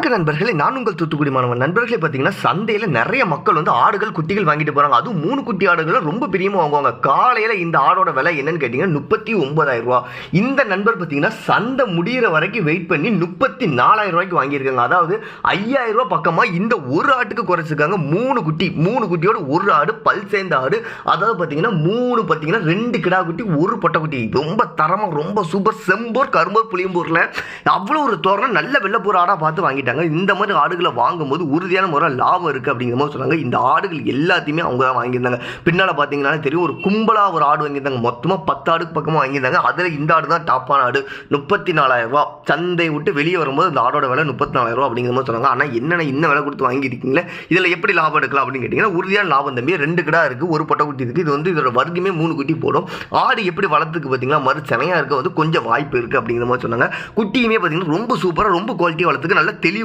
வணக்க நண்பர்களே, நான் உங்கள் தூத்துக்குடி மாணவன். நண்பர்களே, பார்த்தீங்கன்னா சந்தையில் நிறைய மக்கள் வந்து ஆடுகள் குட்டிகள் வாங்கிட்டு போகிறாங்க. அதுவும் 3 குட்டி ஆடுகளை ரொம்ப பிரியமாக வாங்குவாங்க. காலையில் இந்த ஆடோட விலை என்னன்னு கேட்டிங்கன்னா 39,000 ரூபா. இந்த நண்பர் பார்த்தீங்கன்னா சந்தை முடிகிற வரைக்கும் வெயிட் பண்ணி 34,000 ரூபாய்க்கு வாங்கியிருக்காங்க. அதாவது 5,000 ரூபா பக்கமாக இந்த ஒரு ஆட்டுக்கு குறைச்சிருக்காங்க. 3 குட்டியோட ஒரு ஆடு, பல் சேர்ந்த ஆடு. அதாவது பார்த்தீங்கன்னா 2 கிடா குட்டி, ஒரு பொட்டை குட்டி. ரொம்ப தரமாக, ரொம்ப சூப்பர். செம்போர், கரும்போர், புளியம்பூரில் அவ்வளோ ஒரு தோரணம் நல்ல வெள்ளப்பூர் ஆடாக பார்த்து வாங்கிட்டாங்க. இந்த மாதிரி ஆடுகளை வாங்கும்போது உறுதியான முறை லாபம் இருக்குது அப்படிங்கிற மாதிரி சொன்னாங்க. இந்த ஆடுகள் எல்லாத்தையுமே அவங்க தான் வாங்கியிருந்தாங்க. பின்னால் பார்த்தீங்கன்னா தெரியும், ஒரு கும்பலாக ஒரு ஆடு வாங்கியிருந்தாங்க. மொத்தமாக 10 ஆடுக்கு பக்கமாக வாங்கியிருந்தாங்க. அதில் இந்த ஆடு தான் டாப்பான ஆடு. 34,000 ரூபா. சந்தை விட்டு வெளியே வரும்போது இந்த ஆடோட விலை 34,000 ரூபா அப்படிங்கிற மாதிரி சொன்னாங்க. ஆனால் என்னென்ன இன்னும் விலை கொடுத்து வாங்கியிருக்கீங்களே, இதில் எப்படி லாபம் எடுக்கலாம் அப்படின்னு கேட்டிங்கன்னா, உறுதியான லாபம் தம்பி. 2 கிடா இருக்குது, ஒரு பொட்டை குட்டி இருக்குது. இது வந்து இதோட வர்க்கமே 3 குட்டி போடும். ஆடு எப்படி வளர்த்துக்கு பார்த்தீங்கன்னா மறு செனையாக இருக்க வந்து கொஞ்சம் வாய்ப்பு இருக்குது அப்படிங்கிற மாதிரி சொன்னாங்க. குட்டியுமே பார்த்தீங்கன்னா ரொம்ப சூப்பராக, ரொம்ப குவாலிட்டியாக வளர்த்துக்கு நல்ல தெளிவு